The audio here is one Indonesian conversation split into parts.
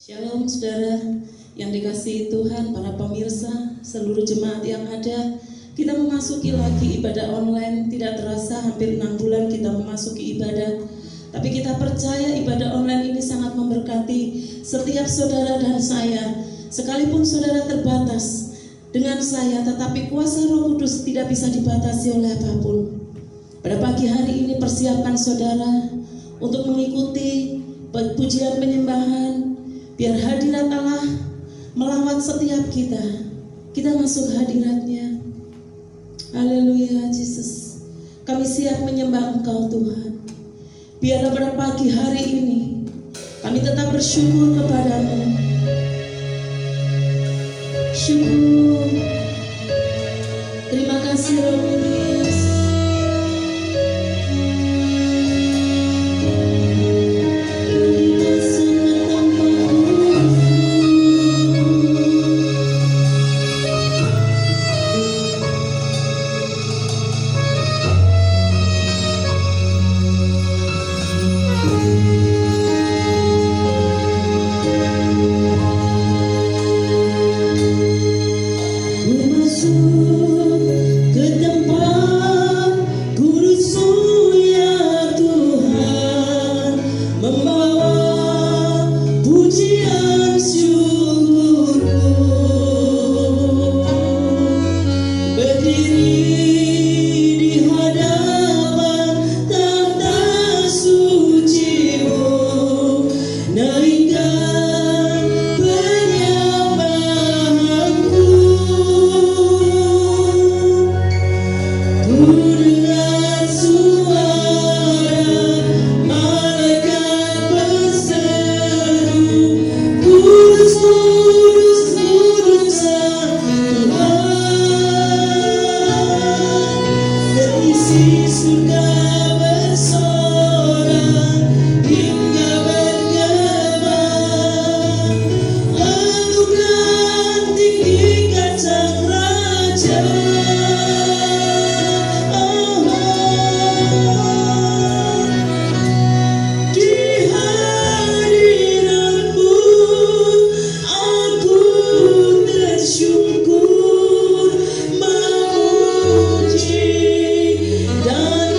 Shalom saudara yang dikasihi Tuhan, para pemirsa, seluruh jemaat yang ada. Kita memasuki lagi ibadah online. Tidak terasa hampir 6 bulan kita memasuki ibadah. Tapi kita percaya ibadah online ini sangat memberkati setiap saudara dan saya. Sekalipun saudara terbatas dengan saya, tetapi kuasa Roh Kudus tidak bisa dibatasi oleh apapun. Pada pagi hari ini persiapkan saudara untuk mengikuti pujian penyembahan. Biar hadirat Allah melawat setiap kita. Kita masuk hadiratnya. Haleluya Yesus. Kami siap menyembah Engkau Tuhan. Biarlah pada pagi hari ini kami tetap bersyukur kepadamu. Syukur. Terima kasih Roh Kudus. Dan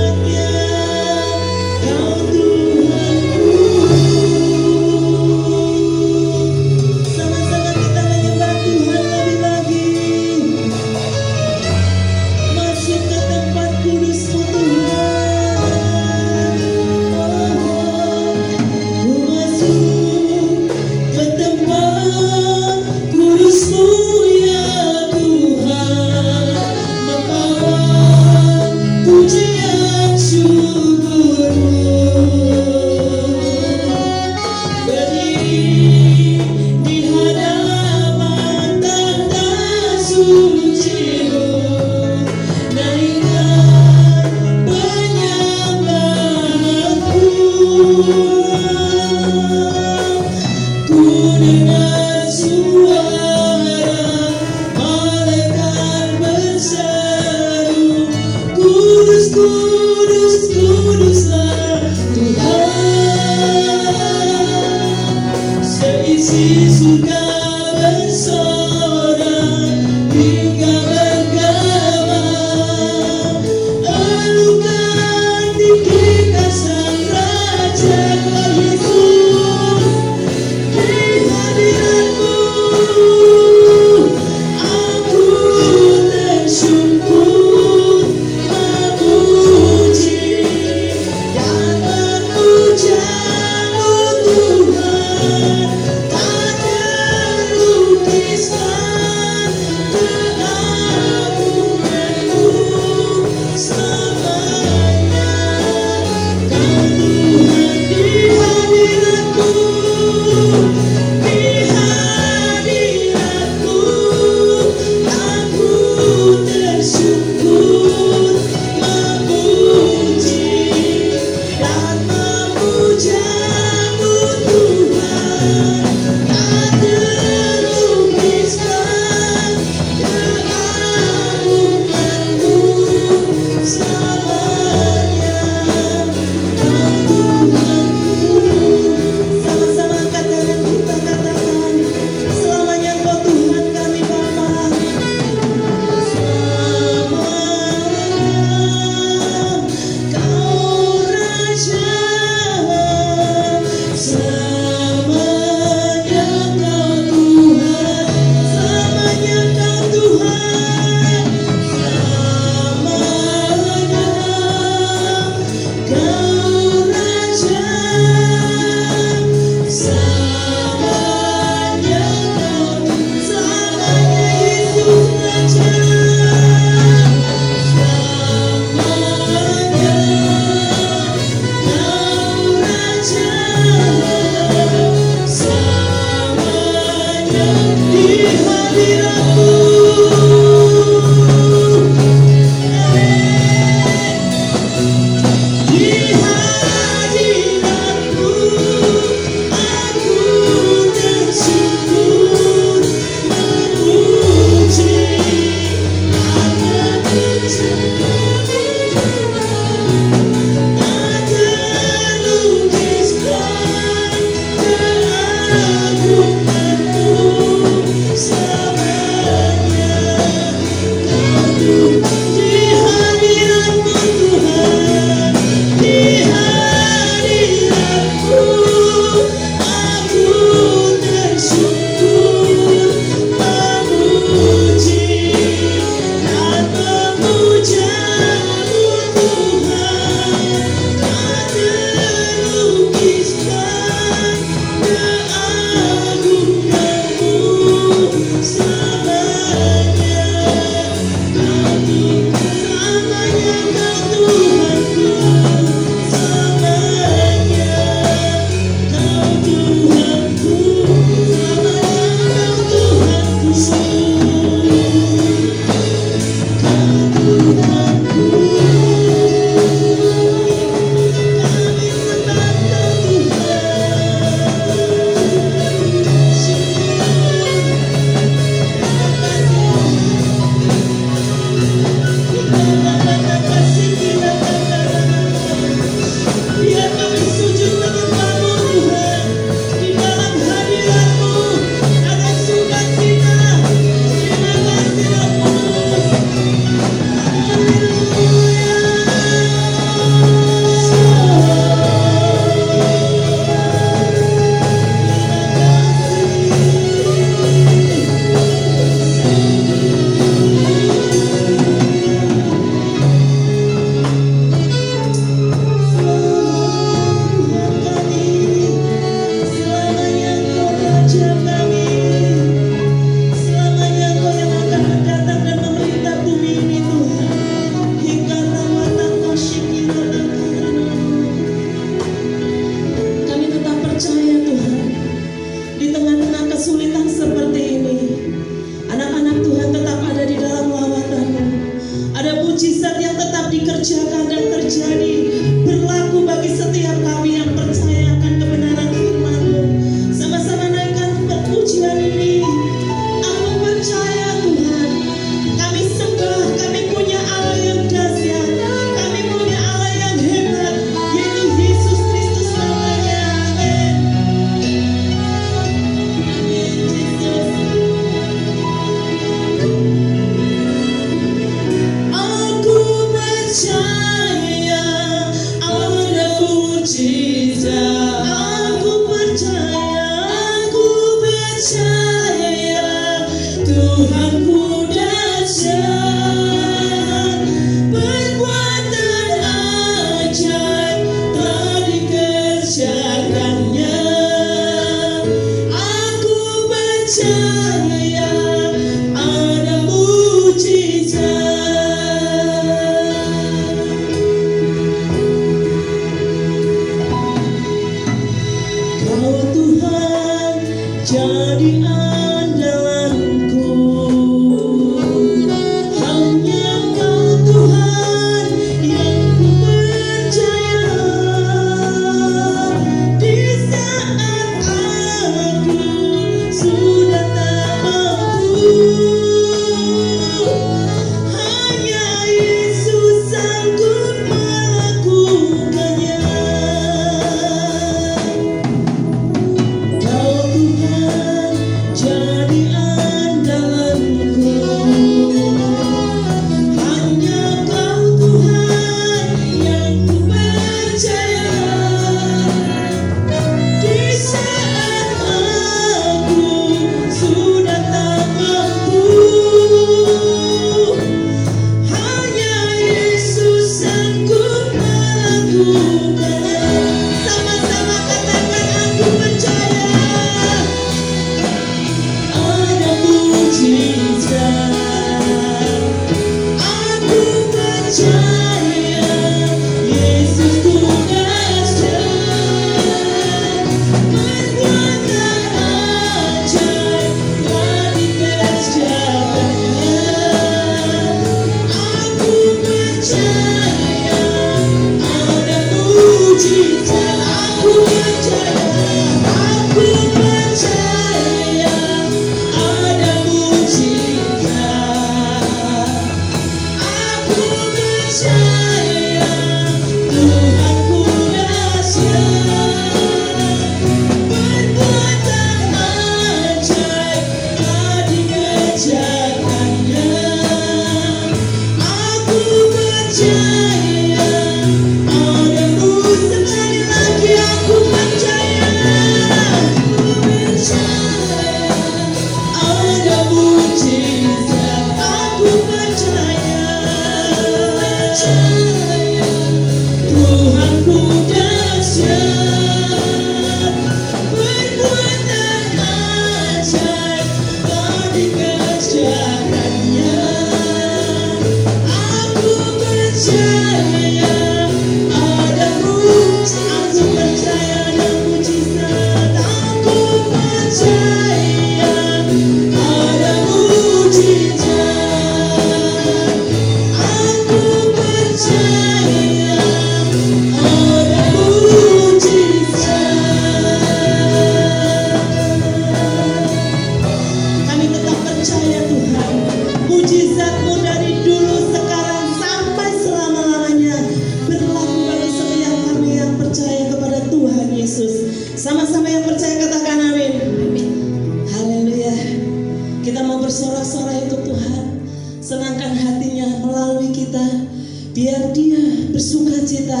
bersuka cita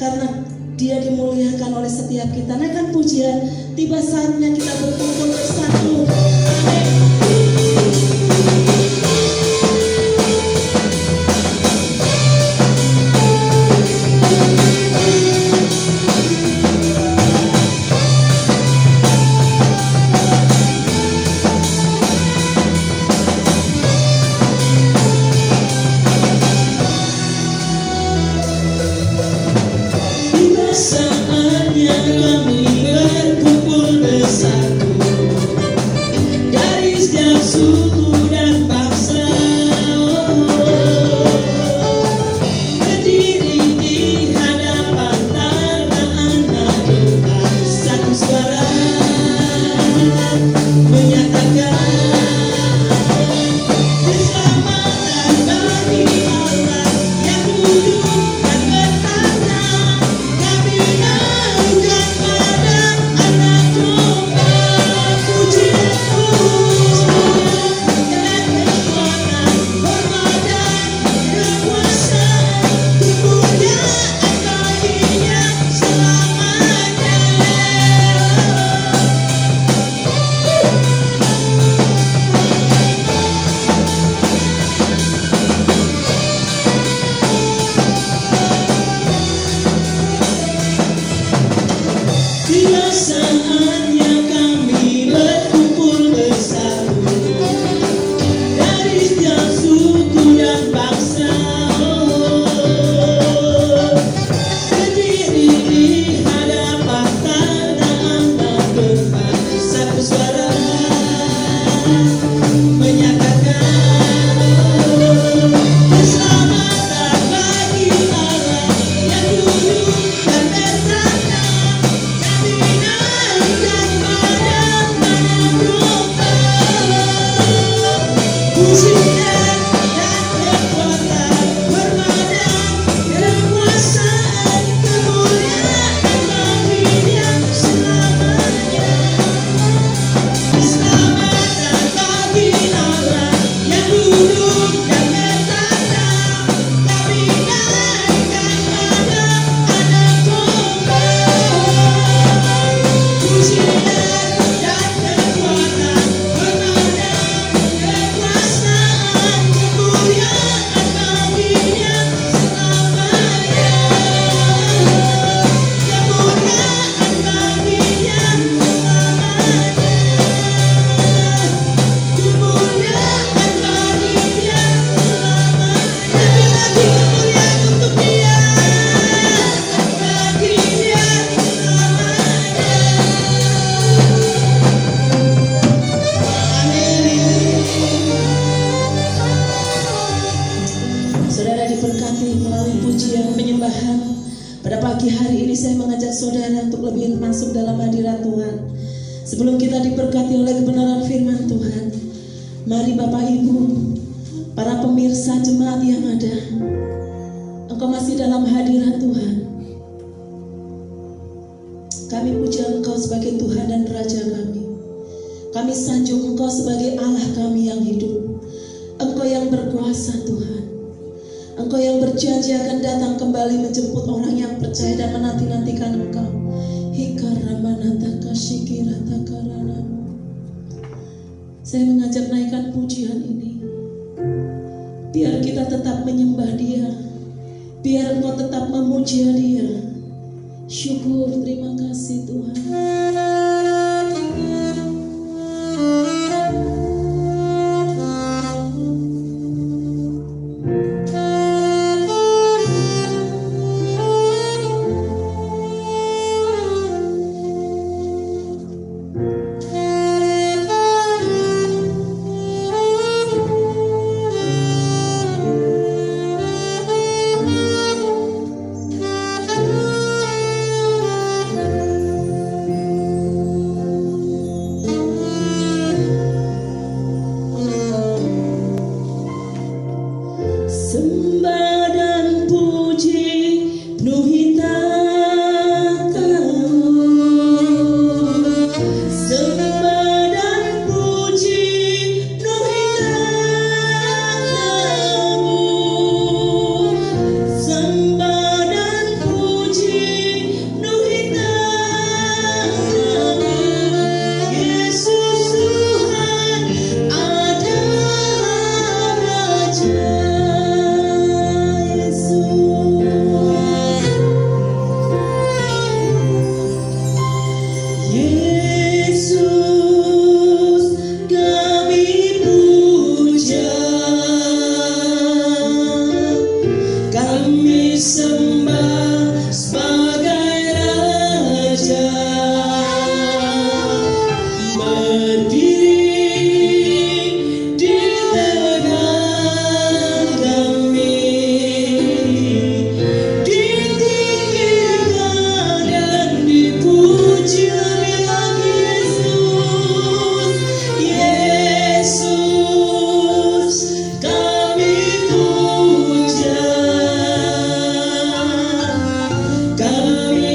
karena Dia dimuliakan oleh setiap kita. Naikkan pujian, tiba saatnya kita berkumpul bersatu. Saatnya kami berkumpul bersatu dari setiap suku dan bangsa, berdiri di hadapan tata anak domba, satu suara menyatakan keselamatan bagi Allah yang duduk dan bertata. Kami naikkan pada anak domba, pujian dan kekuatan, hormat dan kekuasaan, kemuliaan baginya selamanya. Tiba saatnya kami berkumpul bersatu dari setiap suku dan bangsa, berdiri di hadapan tata anak domba, satu suara menyatakan keselamatan bagi Allah yang duduk dan bertata. Kami naikkan pada anak domba, pujian dan kekuatan, hormat dan kekuasaan, kemuliaan baginya selamanya. Keselamatan bagi Allah yang duduk dan bertata. Kami naikkan pada anak domba, pujian dan kekuatan, hormat dan kekuasaan, kemuliaan baginya selamanya. Kemuliaan baginya selamanya. Kemuliaan baginya selamanya. Lagi-lagi kemuliaan untuk Dia, baginya selamanya. Amin. Saudara diberkati melalui pujian penyembahan. Pada pagi hari ini saya mengajak saudara untuk lebih masuk dalam hadirat Tuhan. Sebelum kita diberkati oleh kebenaran firman Tuhan, mari Bapak Ibu, para pemirsa jemaat yang ada, Engkau masih dalam hadirat Tuhan. Kami puja Engkau sebagai Tuhan dan Raja kami. Kami sanjung Engkau sebagai Allah kami yang hidup. Engkau yang berkuasa Tuhan. Engkau yang berjanji akan datang kembali menjemput orang yang percaya dan menanti-nantikan Engkau. Saya mengajak naikkan pujian ini. Biar kita tetap menyembah Dia. Biar Engkau tetap memuji Dia. Syukur, terima kasih Tuhan.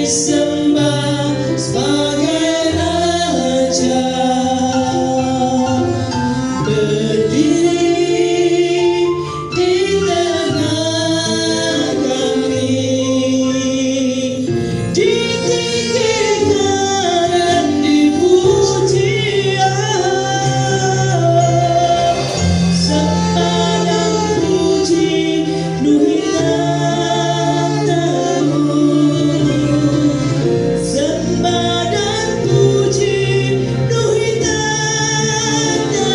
sembah sebagai Raja, berdiri di tengah kami, ditinggikan dan dipuji. Sembah dan puji penuhi namamu. Sembah dan puji penuhi namamu.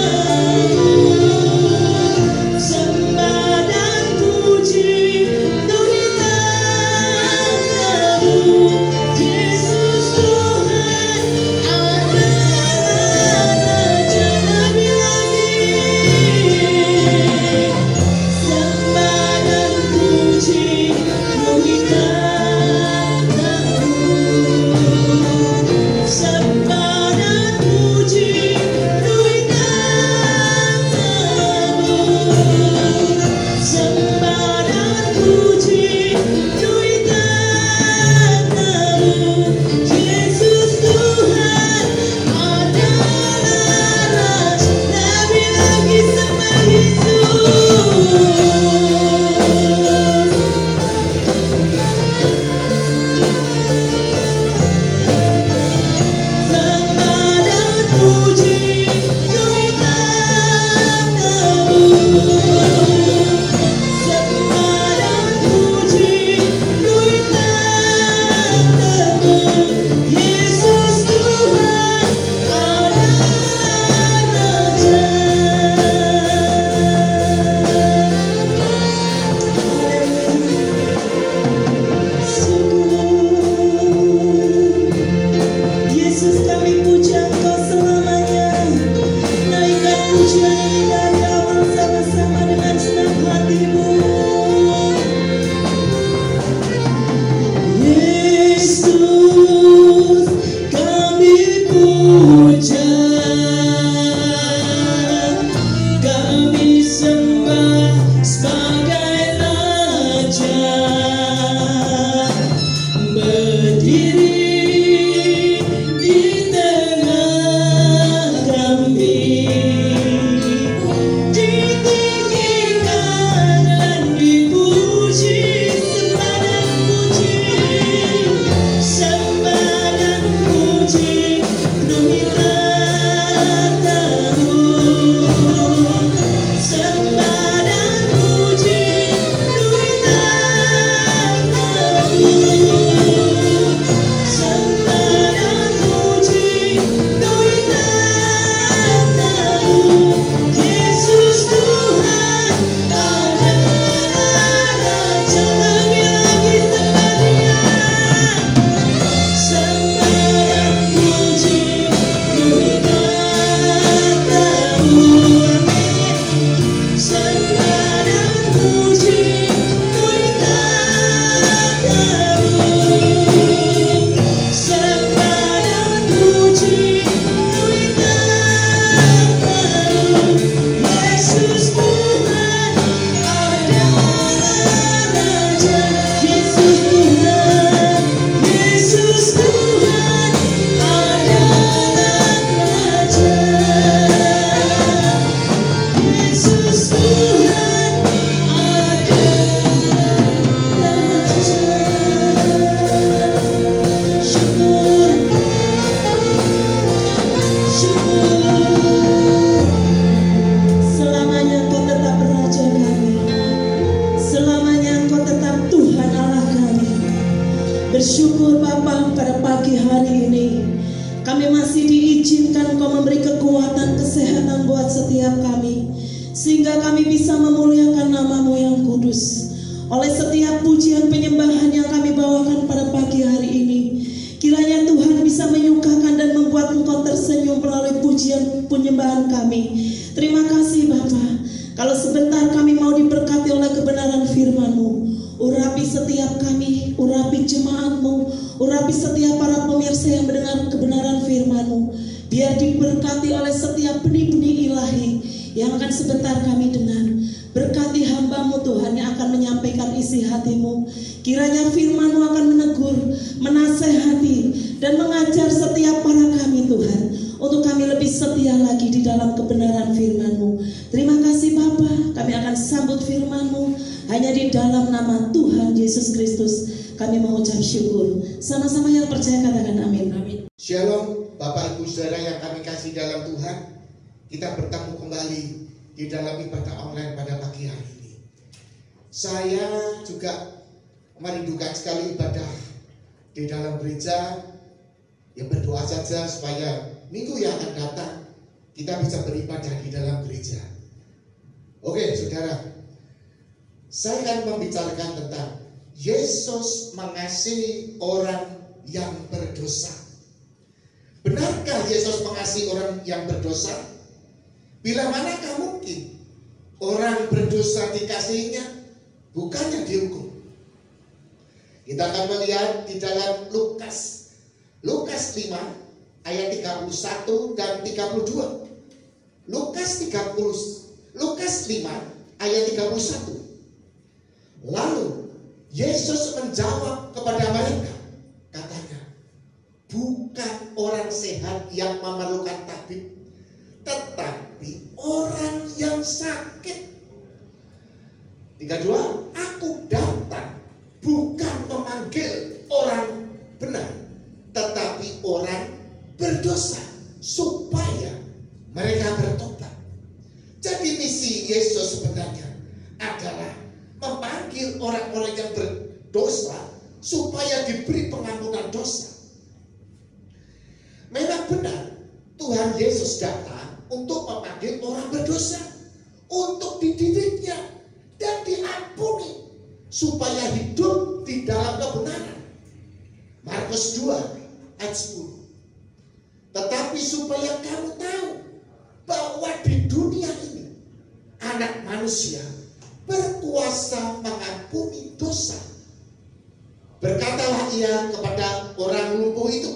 Sembah dan puji penuhi namamu. Yesus Tuhan adalah Raja, lebih lagi. Sembah dan puji penuhi namamu. Sembah dan puji penuhi namamu. Sembah dan puji penuhi namamu. Yesus Tuhan adalah Raja, lebih lagi sembah Yesus. Sembah dan puji penuhi namamu. Sembah dan puji penuhi namamu. Yesus Tuhan adalah Raja. Yesus, kami puji Engkau selamanya. Naikkan pujian ini dari awal sama-sama dengan senang hatimu. Yesus, kami puja, kami sembah sebagai Raja, berdiri di tengah kami, ditinggikan dan dipuji. Sembah dan puji penuhi namamu. Sembah dan puji penuhi namamu. Sembah dan puji penuhi namamu. Yesus Tuhan adalah Raja, lebih lagi sembah Dia. Sembah dan puji penuhi namamu. Sembah dan puji penuhi namamu. Sembah dan puji penuhi namamu. Yesus Tuhan adalah Raja. Yesus Tuhan, Yesus Tuhan adalah Raja. Yesus Tuhan adalah Raja. Syukur, syukur. Selamanya Engkau tetap Raja kami. Selamanya Engkau tetap Tuhan Allah kami. Bersyukur Bapa, pada pagi hari ini kami masih diizinkan Engkau memberi kekuatan, kesehatan buat setiap kami, sehingga kami bisa memuliakan nama-Mu yang kudus. Oleh setiap pujian penyembahan yang kami bawakan pada pagi hari ini, kiranya Tuhan bisa menyukakan dan membuat Engkau tersenyum melalui pujian penyembahan kami. Terima kasih Bapa. Kalau sebentar kami mau diberkati oleh kebenaran firman-Mu, urapi setiap kami, urapi jemaat-Mu, urapi setiap para pemirsa yang mendengar kebenaran firman-Mu. Biar diberkati oleh setiap benih-benih ilahi yang akan sebentar kami dengar. Berkati hamba-Mu Tuhan yang akan menyampaikan isi hati-Mu. Kiranya firman-Mu akan menegur, menasihati di dalam kebenaran firman-Mu. Terima kasih Bapa, kami akan sambut firman-Mu hanya di dalam nama Tuhan Yesus Kristus. Kami mengucap syukur. Sama-sama yang percaya katakan amin. Amin. Shalom Bapak Ibu Saudara yang kami kasih dalam Tuhan. Kita bertemu kembali di dalam ibadah online pada pagi hari ini. Saya juga merindukan sekali ibadah di dalam gereja. Yang berdoa saja supaya minggu yang akan datang kita bisa beribadah di dalam gereja. Oke saudara, saya akan membicarakan tentang Yesus mengasihi orang yang berdosa. Benarkah Yesus mengasihi orang yang berdosa? Bila manakah mungkin orang berdosa dikasihinya, bukannya dihukum? Kita akan melihat di dalam Lukas 5 ayat 31 dan 32. Lukas 5 ayat 31. Lalu Yesus menjawab kepada mereka, katanya, bukan orang sehat yang memerlukan tabib, tetapi orang yang sakit. 32. Aku datang bukan memanggil orang benar, tetapi orang berdosa, supaya mereka bertobat. Jadi misi Yesus sebenarnya adalah memanggil orang-orang yang berdosa supaya diberi pengampunan dosa. Memang benar Tuhan Yesus datang untuk memanggil orang berdosa, untuk dididiknya dan diampuni supaya hidup di dalam kebenaran. Markus 2 ayat 10. Tetapi supaya kamu tahu bahwa di dunia ini Anak Manusia berkuasa mengampuni dosa. Berkatalah ia kepada orang lumpuh itu.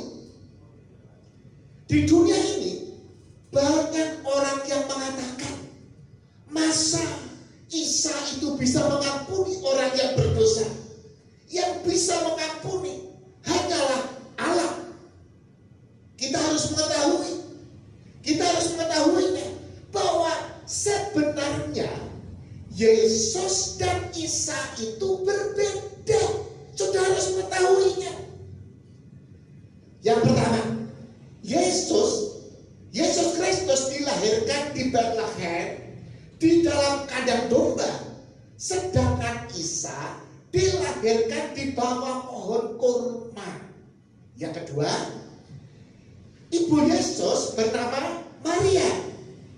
Di dunia ini banyak orang yang mengatakan, masa Isa itu bisa mengampuni orang yang berdosa? Yang bisa mengampuni hanyalah Allah. Kita harus mengetahuinya bahwa sebenarnya Yesus dan Isa itu berbeda. Saudara harus mengetahuinya. Yang pertama, Yesus Kristus dilahirkan di Bethlehem di dalam kandang domba, sedangkan Isa dilahirkan di bawah pohon kurma. Yang kedua, ibu Yesus bernama Maria.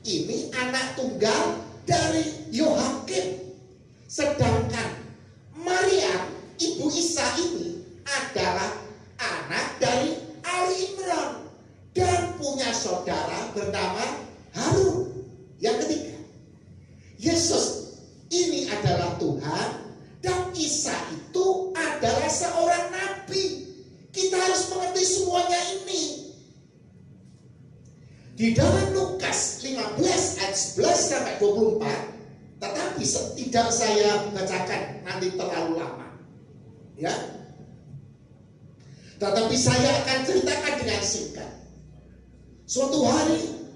Ini anak tunggal dari Yohakim. Sedangkan Maria, ibu Isa ini adalah anak dari Ali Imran dan punya saudara bernama Harun. Yang ketiga, Yesus ini adalah Tuhan dan Isa itu adalah seorang nabi. Kita harus mengerti semuanya ini. Di dalam Lukas 15 ayat 11 sampai 24, tetapi tidak saya bacakan nanti terlalu lama. Ya. Tetapi saya akan ceritakan dengan singkat. Suatu hari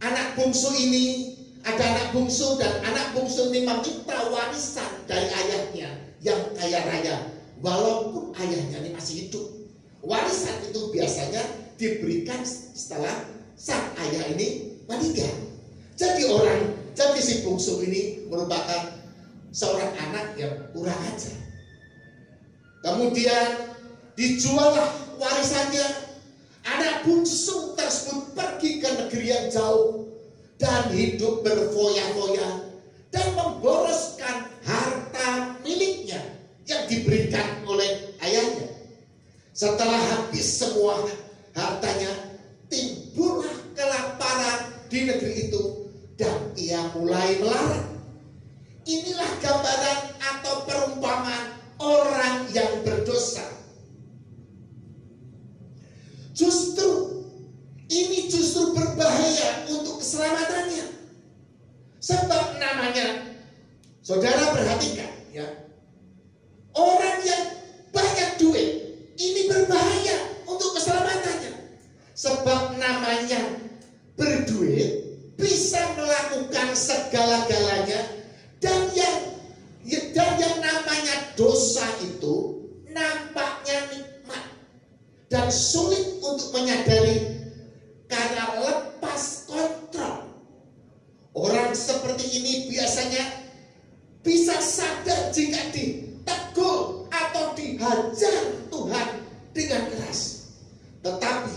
anak bungsu ini, ada anak bungsu dan anak bungsu ini meminta warisan dari ayahnya yang kaya raya, walaupun ayahnya ini masih hidup. Warisan itu biasanya diberikan setelah sang ayah ini meninggal. Jadi si bungsu ini merupakan seorang anak yang kurang ajar. Kemudian dijuallah warisannya. Anak bungsu tersebut pergi ke negeri yang jauh dan hidup berfoya-foya dan memboroskan harta miliknya yang diberikan oleh ayahnya. Setelah habis semua hartanya, timbullah kelaparan di negeri itu dan ia mulai melarat. Inilah gambaran atau perumpamaan orang yang berdosa. Ini justru berbahaya untuk keselamatannya. Sebab namanya, saudara perhatikan ya, orang yang banyak duit ini berbahaya untuk keselamatannya. Sebab namanya berduit dan sulit untuk menyadari karena lepas kontrol. Orang seperti ini biasanya bisa sadar jika ditegur atau dihajar Tuhan dengan keras. Tetapi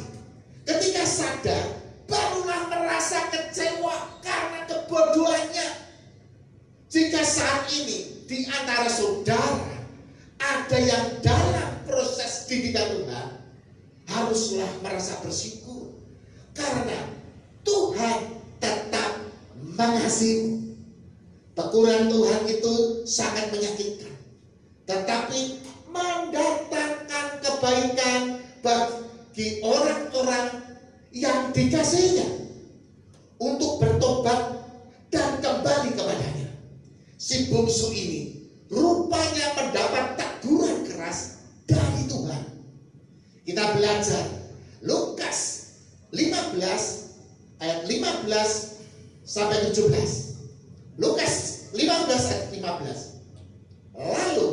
ketika sadar, barulah merasa kecewa karena kebodohannya. Jika saat ini di antara saudara ada yang dalam proses didikan Tuhan, haruslah merasa bersyukur karena Tuhan tetap mengasihi. Teguran Tuhan itu sangat menyakitkan, tetapi mendatangkan kebaikan bagi orang-orang yang dikasihinya untuk bertobat dan kembali kepadanya. Si bungsu ini rupanya mendapat teguran keras dari Tuhan. Kita belajar Lukas 15 ayat 15 sampai 17. Lukas 15 ayat 15. Lalu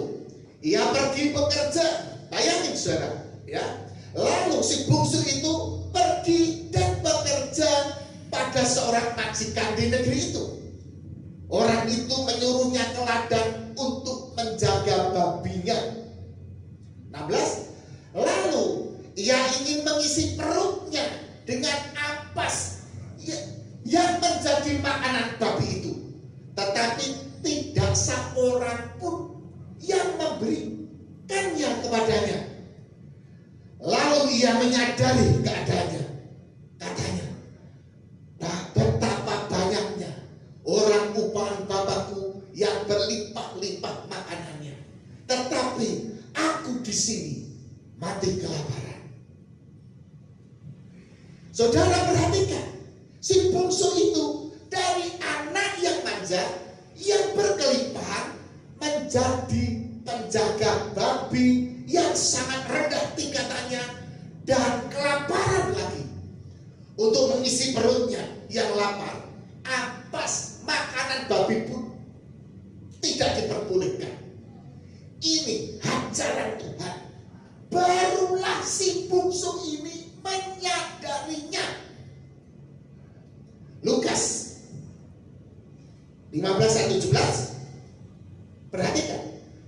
ia pergi bekerja. Bayangin saudara, ya. Lalu si bungsu itu pergi dan bekerja pada seorang majikan di negeri itu. Orang itu menyuruhnya ke ladang untuk menjaga babinya. 16. Lalu ia ingin mengisi perutnya dengan ampas yang menjadi makanan babi itu, tetapi tidak seorang pun yang memberikannya kepadanya. Lalu ia menyadari keadaannya. Katanya, betapa banyaknya orang upahan Bapakku yang berlimpah-limpah makanannya, tetapi aku di sini mati kelaparan. Saudara perhatikan, si bungsu itu dari anak yang manja, yang berkelimpahan, menjadi penjaga babi yang sangat rendah tingkatannya dan kelaparan lagi. Untuk mengisi perutnya yang lapar, ampas makanan babi pun tidak diperbolehkan. Ini hajaran Tuhan. Barulah si bungsu ini menyadarinya. Lukas 15 ayat 17. Perhatikan.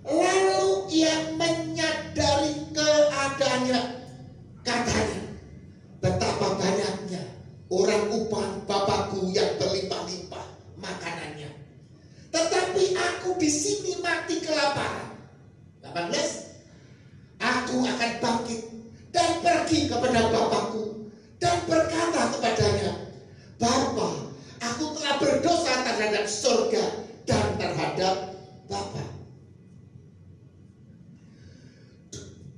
Lalu ia menyadari keadaannya. Katanya, betapa banyaknya orang upahan Bapakku yang berlimpah-limpah makanannya, tetapi aku di sini mati kelaparan. 18. Aku akan bangkit dan pergi kepada Bapakku dan berkata kepadanya, Bapa, aku telah berdosa terhadap surga dan terhadap Bapa.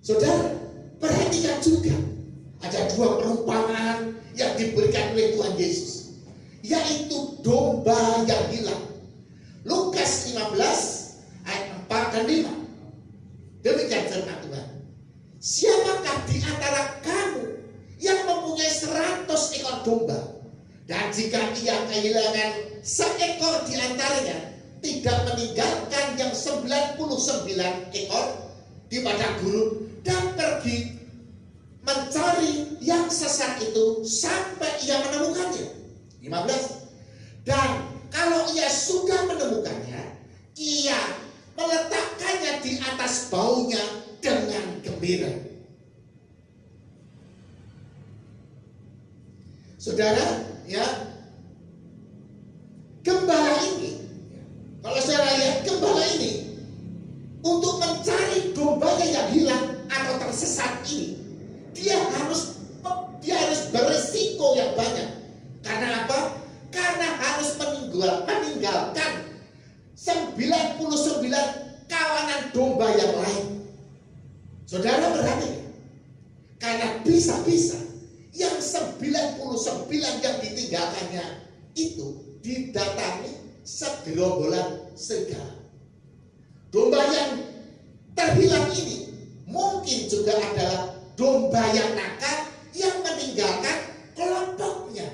Saudara, perhatikan juga ada dua perumpamaan yang diberikan oleh Tuhan Yesus, yaitu domba yang hilang. Lukas 15 ayat 4 dan 5. Demikian firman Tuhan. Siapakah di antara kamu yang mempunyai 100 ekor domba, dan jika ia kehilangan seekor di antaranya, tidak meninggalkan yang 99 ekor di padang gurun dan pergi mencari yang sesat itu sampai ia menemukannya? 15. Dan kalau ia sudah menemukannya, ia meletakkannya di atas baunya dengan gembira. Saudara, ya, gembala ini, kalau saudara lihat gembala ini, untuk mencari dombanya yang hilang atau tersesat ini, dia harus berisiko yang banyak. Karena apa? Karena harus meninggalkan 99 kawanan domba yang lain. Saudara berarti, karena bisa-bisa yang 99 yang ditinggalkannya itu didatangi segerombolan serigala. Domba yang terhilang ini mungkin juga adalah domba yang nakal yang meninggalkan kelompoknya.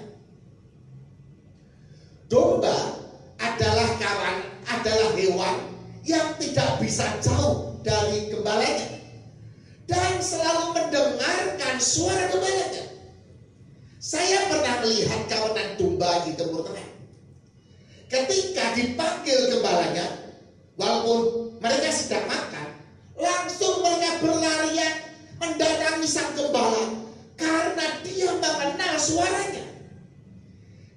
Domba adalah hewan yang tidak bisa jauh dari gembalanya dan selalu mendengarkan mendengarkan suara gembalanya. Saya pernah melihat kawanan domba di Timur Tengah. Ketika dipanggil gembalanya, walaupun mereka sedang makan, langsung mereka berlarian mendatangi sang gembala karena dia mengenal suaranya.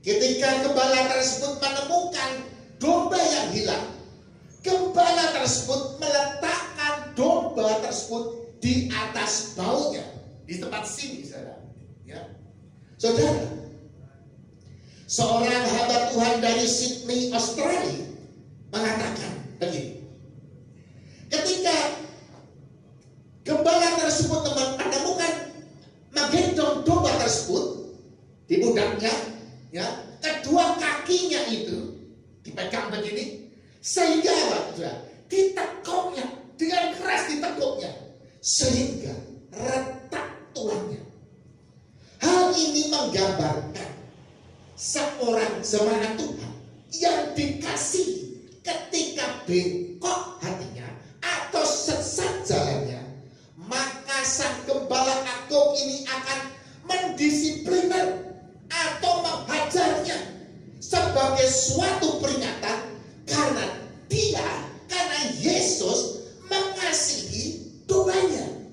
Ketika gembala tersebut menemukan domba yang hilang, gembala tersebut meletakkan domba tersebut di atas baunya, di tempat sini, saudara. Ya. Saudara, seorang hamba Tuhan dari Sydney, Australia mengatakan begini. Ketika gembala tersebut menemukan menggendong domba tersebut di pundaknya, ya, kedua kakinya itu dipegang begini, sehingga ditekuknya dengan keras, ditekuknya sehingga retak tulangnya. Hal ini menggambarkan seorang jemaat Tuhan yang dikasih ketika bengkok hatinya atau sesat jalannya, maka sang gembala agung ini akan mendisipliner atau menghajarnya sebagai suatu peringatan karena Yesus mengasihi dombanya.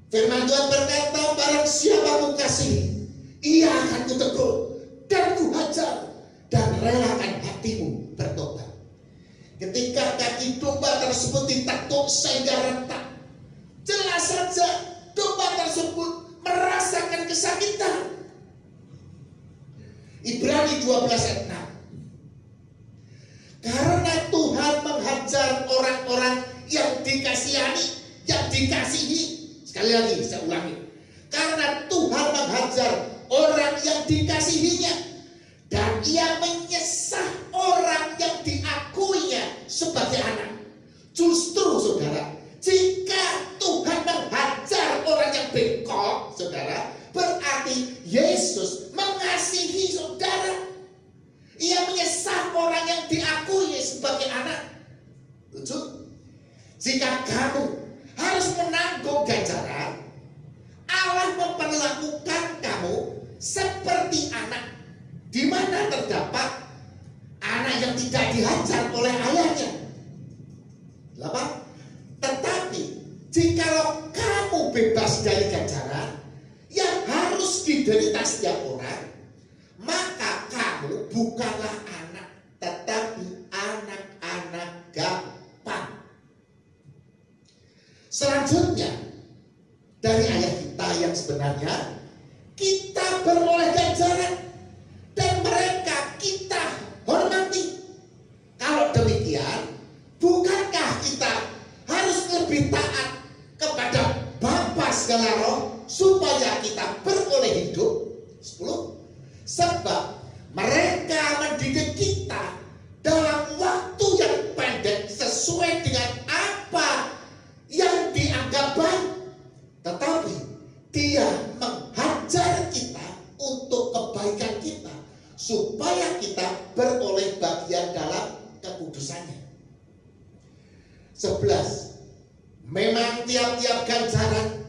Firman Tuhan berkata, barang siapa kukasihi, ia akan kutegur dan kuhajar dan relakan hatimu bertobat. Ketika kaki domba tersebut ditekuk sehingga retak, jelas saja domba tersebut merasakan kesakitan. Ibrani 12 ayat 6. Karena Tuhan menghajar orang-orang yang dikasihani, yang dikasihi. Sekali lagi saya ulangi. Karena Tuhan menghajar orang yang dikasihinya, dan ia menyesah orang yang diakuinya sebagai anak. Justru saudara, jika Tuhan menghajar orang yang bengkok, saudara, berarti Yesus mengasihi saudara. Ia menyesah orang yang diakui sebagai anak. Lucu. Jika kamu harus menanggung ganjaran, Allah memperlakukan kamu seperti anak, di mana terdapat anak yang tidak dihajar oleh ayahnya. 8. Tetapi jikalau kamu bebas dari ganjaran yang harus diderita setiap orang, maka kamu bukanlah anak, tetapi anak-anak gampang. Selanjutnya, dari ayat kita yang sebenarnya, kita beroleh ganjaran dan mereka kita hormati. Kalau demikian, bukankah kita harus lebih taat kepada Bapa segala roh supaya kita beroleh hidup? 10. Sebab mereka mendidik kita dalam waktu yang pendek sesuai dengan apa yang dianggap baik, tetapi Dia menghajar kita untuk kebaikan kita supaya kita beroleh bagian dalam kekudusannya. 11. Memang tiap-tiap ganjaran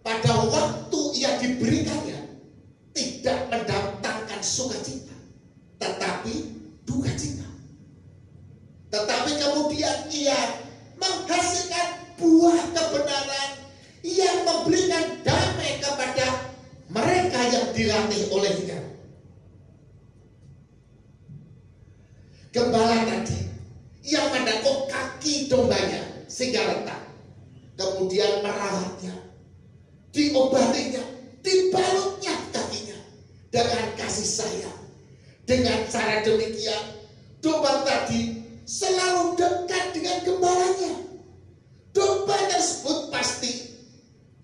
pada waktu ia diberikannya tidak mendatangkan sukacita, tetapi duka cita. Tetapi kemudian ia menghasilkan buah kebenaran yang memberikan damai kepada mereka yang dilatih olehnya. Gembala tadi yang menekuk kaki dombanya sehingga retak, kemudian merawatnya, diobatinya, dibalutnya kakinya dengan kasih sayang. Dengan cara demikian, domba tadi selalu dekat dengan gembalanya. Domba tersebut pasti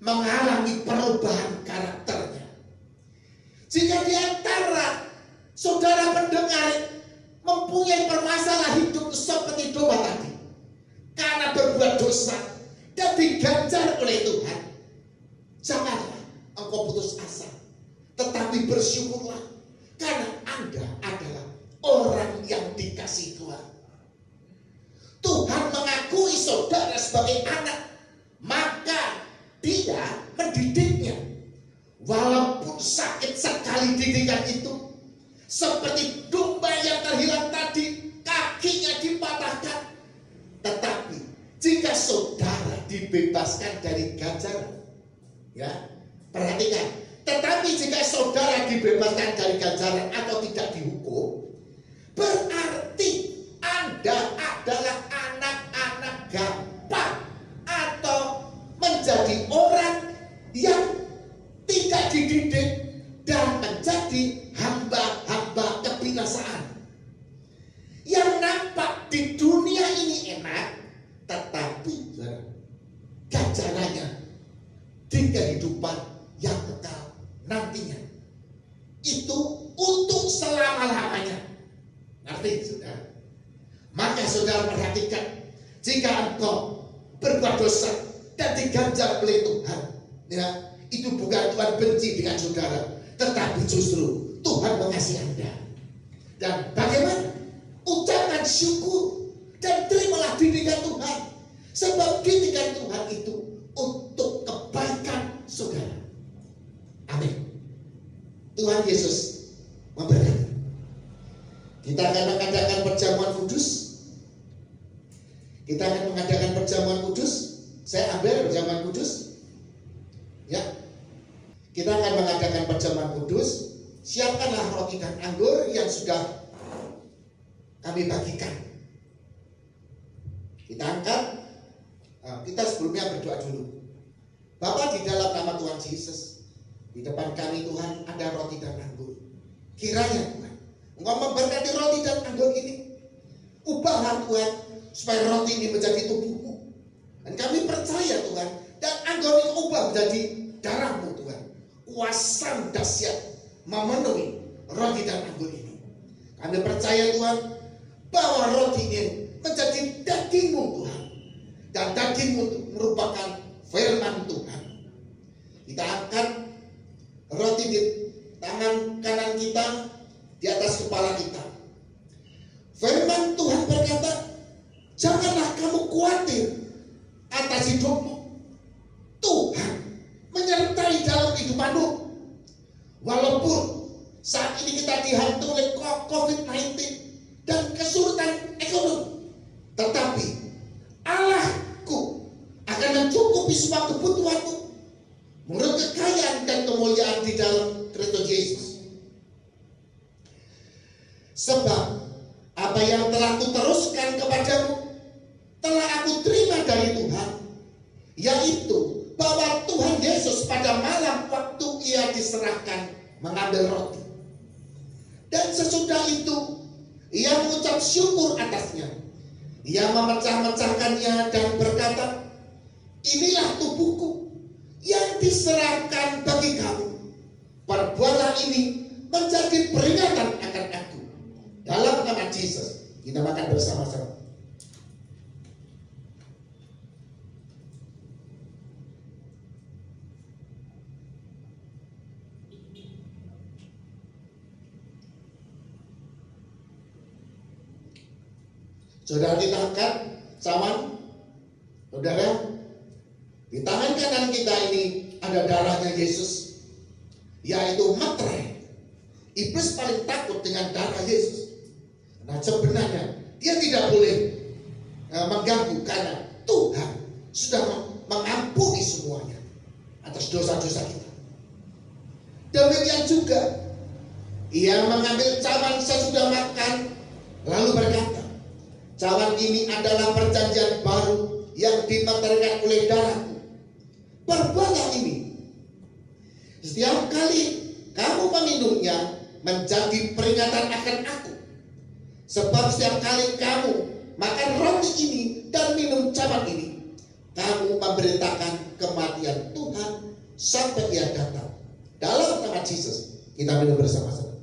mengalami perubahan karakternya. Jika di antara saudara pendengar mempunyai permasalahan hidup seperti domba tadi, karena berbuat dosa dan diganjar oleh Tuhan, janganlah engkau putus asa, tetapi bersyukurlah karena Anda adalah orang yang dikasihi Tuhan. Tuhan mengakui saudara sebagai anak, maka Dia ahli didikan itu seperti domba yang terhilang tadi, kakinya dipatahkan. Tetapi jika saudara dibebaskan dari ganjaran, ya, perhatikan. Tetapi jika saudara dibebaskan dari ganjaran atau tidak dihukum, berarti Anda adalah anak-anak gampang atau menjadi orang yang tidak dididik dan menjadi hamba-hamba kebinasaan. Yang nampak di dunia ini enak, tetapi ganjarannya di kehidupan yang kekal nantinya itu untuk selama-lamanya. Ngerti saudara? Maka saudara perhatikan, jika engkau berbuat dosa dan diganjar oleh Tuhan, ya, itu bukan Tuhan benci dengan saudara, tetapi justru Tuhan mengasihi Anda. Dan bagaimana? Ucapkan syukur dan terimalah didikan Tuhan, sebab didikan Tuhan itu untuk kebaikan saudara. Amin. Tuhan Yesus memberkati. Kita akan mengadakan perjamuan kudus. Kita akan mengadakan perjamuan kudus. Saya ambil perjamuan kudus. Ya. Kita akan mengadakan perjamuan kudus. Siapkanlah roti dan anggur yang sudah kami bagikan. Kita angkat. Kita sebelumnya berdoa dulu. Bapak, di dalam nama Tuhan Yesus, di depan kami Tuhan ada roti dan anggur. Kiranya Tuhan, Engkau memberkati roti dan anggur ini. Ubahlah Tuhan, supaya roti ini menjadi tubuhmu. Dan kami percaya Tuhan, dan anggur ini ubah menjadi darahmu Tuhan. Kuasa dahsyat memenuhi roti dan anggur ini. Kami percaya Tuhan, bahwa roti ini menjadi dagingmu Tuhan. Dan dagingmu merupakan firman Tuhan. Kita angkat roti di tangan kanan kita, di atas kepala kita. Firman Tuhan berkata, janganlah kamu khawatir atas hidupmu. Tuhan menyertai dalam kehidupanmu. Walaupun saat ini kita dihantui oleh COVID-19 dan kesulitan ekonomi, tetapi Allahku akan mencukupi semua kebutuhanmu menurut kekayaan dan kemuliaan di dalam Kristus Yesus. Sebab apa yang telah kuteruskan kepadamu telah aku terima dari Tuhan, yaitu bahwa Tuhan Yesus pada malam waktu ia diserahkan mengambil roti, dan sesudah itu ia mengucap syukur atasnya. Ia memecah-mecahkannya dan berkata, inilah tubuhku yang diserahkan bagi kamu. Perbuatlah ini menjadi peringatan akan aku. Dalam nama Yesus, kita makan bersama-sama. Saudara, kita angkat cawan. Saudara, di tangan kanan kita ini ada darahnya Yesus, yaitu materai. Iblis paling takut dengan darah Yesus. Nah, sebenarnya dia tidak boleh mengganggu, karena Tuhan sudah mengampuni semuanya atas dosa-dosa kita. Demikian juga ia mengambil cawan sesudah makan, lalu berkata, cawan ini adalah perjanjian baru yang dimeteraikan oleh darahku. Perbuatlah ini setiap kali kamu meminumnya menjadi peringatan akan aku. Sebab setiap kali kamu makan roti ini dan minum cawan ini, kamu memberitakan kematian Tuhan sampai ia datang. Dalam nama Yesus, kita minum bersama-sama.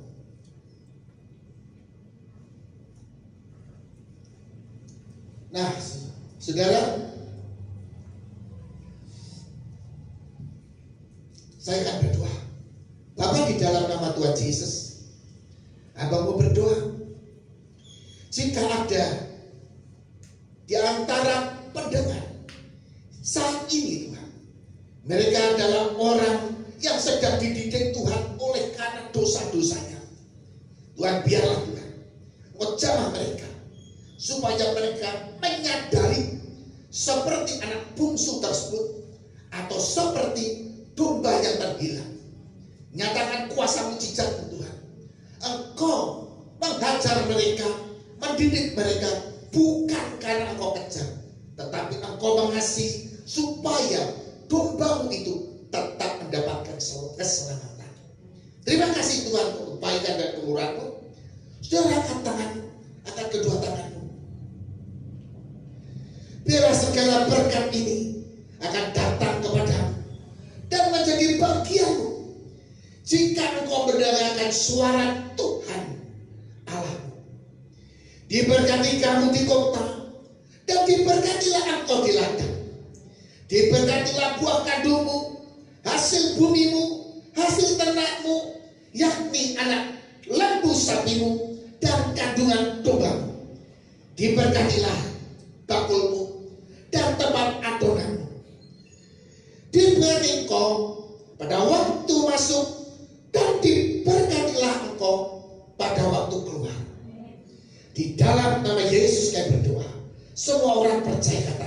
Nah, saudara, saya akan berdoa. Bapak, di dalam nama Tuhan Yesus, Abang mau berdoa. Jika ada di antara pendengar saat ini Tuhan, mereka adalah orang yang sedang dididik Tuhan oleh karena dosa-dosanya. Tuhan, biarlah Tuhan menjamah mereka supaya mereka menyadari seperti anak bungsu tersebut atau seperti domba yang terhilang. Nyatakan kuasa mujizat Tuhan. Engkau menghajar mereka, mendidik mereka bukan karena engkau kejam, tetapi engkau mengasihi supaya dombamu itu tetap mendapatkan keselamatan. Terima kasih Tuhan untuk kebaikan dan kemurahan-Mu. Saudara, angkat tanganmu, angkat kedua tanganmu. Biarlah segala berkat ini akan datang kepadamu dan menjadi bagianmu jika engkau mendengarkan suara Tuhan Allahmu. Diberkati kamu di kota, dan diberkatilah engkau di ladang. Diberkatilah buah kandungmu, hasil bumimu, hasil ternakmu, yakni anak lembu sapimu dan kandungan dombamu. Diberkatilah bakulmu dan tempat adonanmu. Diberkati engkau pada waktu masuk, dan diberkatilah engkau pada waktu keluar. Di dalam nama Yesus kami berdoa. Semua orang percaya kata